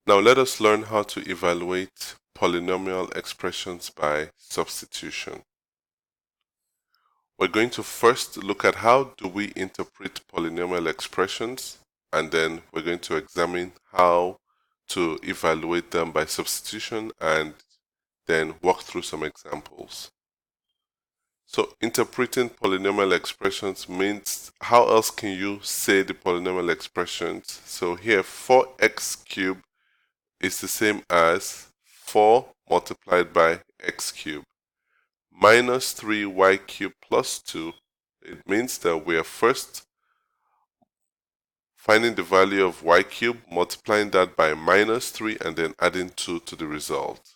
Now let us learn how to evaluate polynomial expressions by substitution. We're going to first look at how do we interpret polynomial expressions, and then we're going to examine how to evaluate them by substitution and then walk through some examples. So interpreting polynomial expressions means how else can you say the polynomial expressions? So here 4x cubed is the same as 4 multiplied by x cubed minus 3y cubed plus 2. It means that we are first finding the value of y cubed, multiplying that by minus 3 and then adding 2 to the result.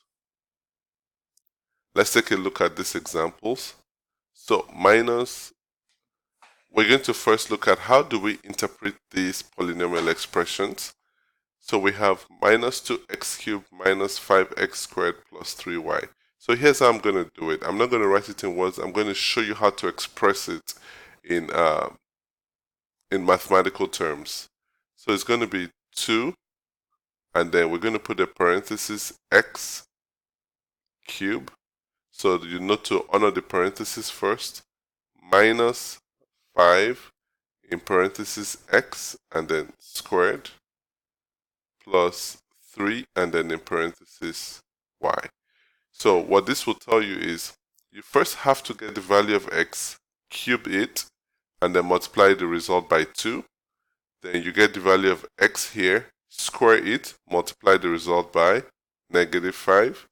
Let's take a look at these examples. So we're going to first look at how do we interpret these polynomial expressions. So we have minus 2x cubed minus 5x squared plus 3y. So here's how I'm going to do it. I'm not going to write it in words. I'm going to show you how to express it in mathematical terms. So it's going to be 2, and then we're going to put a parenthesis x cubed. So you note to honor the parenthesis first, minus 5 in parenthesis x and then squared plus 3 and then in parenthesis y. So what this will tell you is you first have to get the value of x, cube it, and then multiply the result by 2. Then you get the value of x here, square it, multiply the result by negative 5,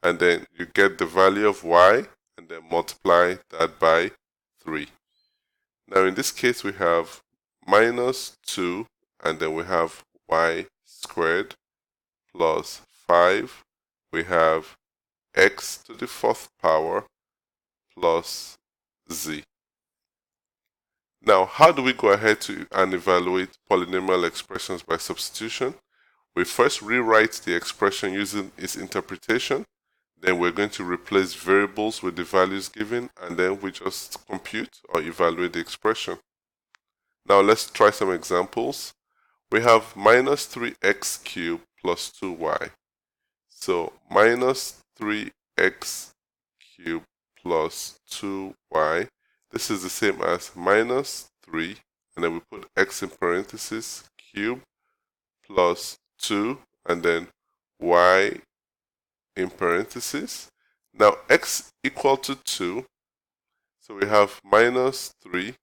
and then you get the value of y and then multiply that by 3. Now in this case we have minus 2 and then we have y squared plus 5. We have x to the 4th power plus z. Now, how do we go ahead and evaluate polynomial expressions by substitution? We first rewrite the expression using its interpretation. Then we're going to replace variables with the values given, and then we just compute or evaluate the expression. Now let's try some examples. We have minus 3x cubed plus 2y. So minus 3x cubed plus 2y. This is the same as minus 3, and then we put x in parentheses, cube, plus 2, and then y in parentheses. Now x equal to 2, so we have minus 3,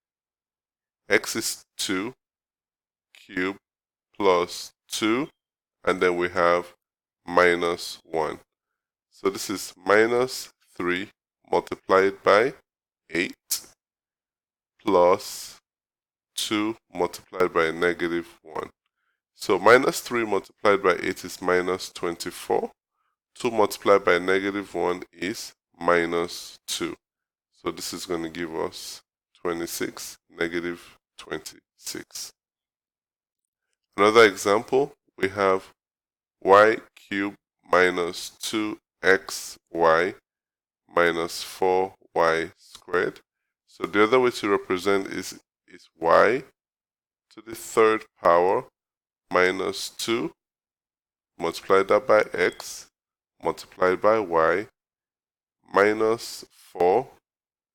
x is 2, cube, plus 2, and then we have minus 1. So this is minus 3 multiplied by 8 plus 2 multiplied by negative 1. So minus 3 multiplied by 8 is minus 24. 2 multiplied by negative 1 is minus 2. So this is going to give us 26, negative 26. Another example, we have y cubed minus 2xy minus 4y squared. So the other way to represent is y to the 3rd power minus 2, multiply that by x, multiplied by y, minus 4,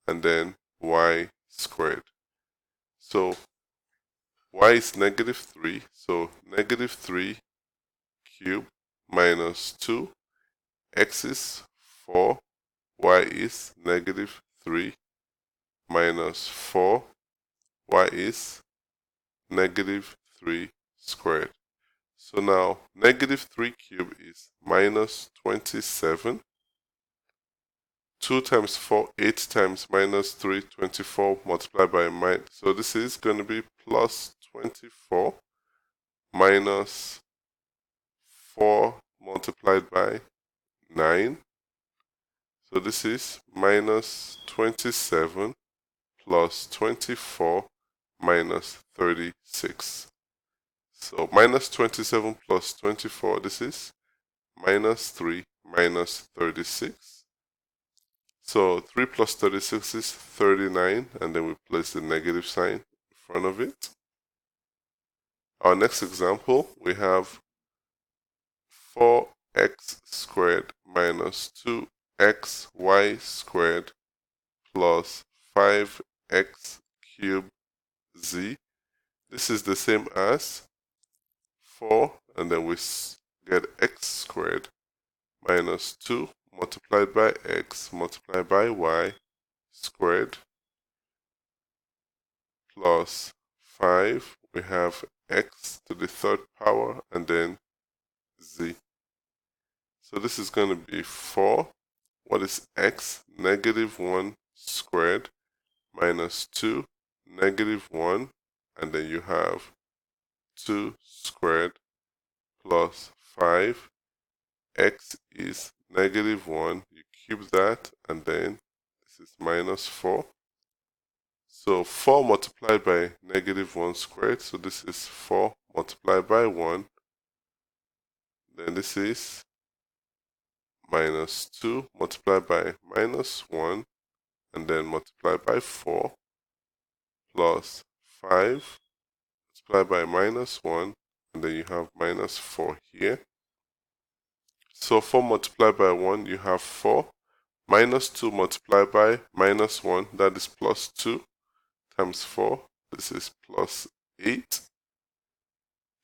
and then y squared. So y is negative 3, so negative 3 cubed minus 2, x is 4, y is negative 3, minus 4, y is negative 3 squared. So now negative 3 cubed is minus 27. 2 times 4, 8 times minus 3, 24 multiplied by minus. So this is going to be plus 24 minus 4 multiplied by 9. So this is minus 27 plus 24 minus 36. So minus 27 plus 24, this is minus 3 minus 36. So 3 plus 36 is 39, and then we place the negative sign in front of it. Our next example, we have 4x squared minus 2xy squared plus 5x cubed z. This is the same as 4, and then we get x squared minus 2 multiplied by x multiplied by y squared plus 5. We have x to the third power and then z. So this is going to be 4. What is x? Negative 1 squared minus 2 negative 1, and then you have 2 squared plus 5. X is negative 1. You cube that, and then this is minus 4. So 4 multiplied by negative 1 squared. So this is 4 multiplied by 1. Then this is minus 2 multiplied by minus 1. And then multiplied by 4 plus 5 multiplied by minus 1. And then you have minus 4 here. So 4 multiplied by 1, you have 4. Minus 2 multiplied by minus 1, that is plus 2 times 4. This is plus 8.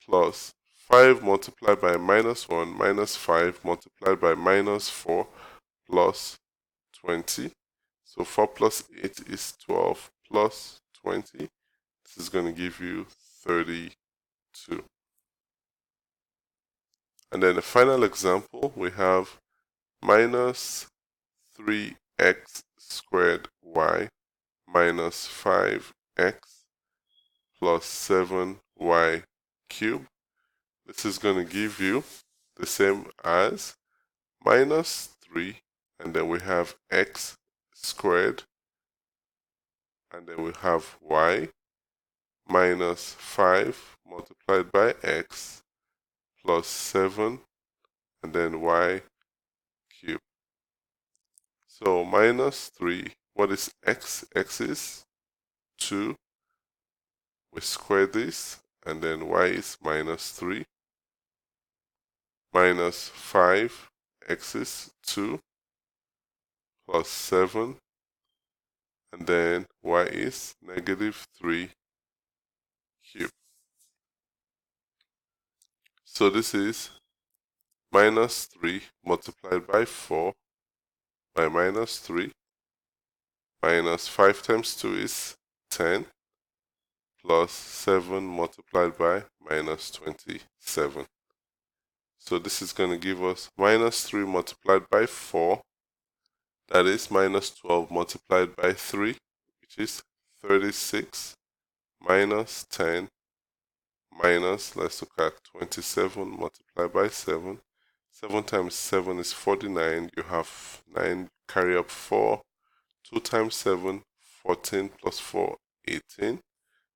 Plus 5 multiplied by minus 1 minus 5 multiplied by minus 4 plus 20. So 4 plus 8 is 12 plus 20. This is going to give you 32. And then the final example, we have minus 3x squared y minus 5x plus 7y cubed. This is going to give you the same as minus 3, and then we have x squared, and then we have y minus 5 multiplied by x plus 7, and then y cubed. So minus 3, what is x? X is 2. We square this, and then y is minus 3. Minus 5, x is 2 plus 7, and then y is negative 3 cubed. So this is minus 3 multiplied by 4 by minus 3 minus 5 times 2 is 10 plus 7 multiplied by minus 27. So this is going to give us minus 3 multiplied by 4, that is minus 12 multiplied by 3, which is 36, minus 10, minus, let's look at 27 multiplied by 7. 7 times 7 is 49. You have 9, carry up 4. 2 times 7, 14 plus 4, 18.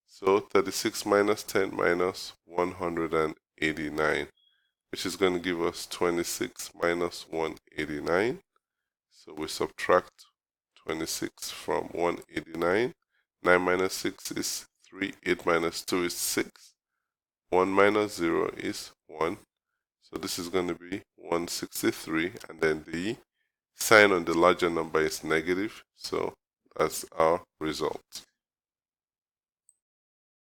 So 36 minus 10 minus 189, which is going to give us 26 minus 189. So we subtract 26 from 189. 9 minus 6 is 3. 8 minus 2 is 6. 1 minus 0 is 1. So this is going to be 163, and then the sign on the larger number is negative. So that's our result.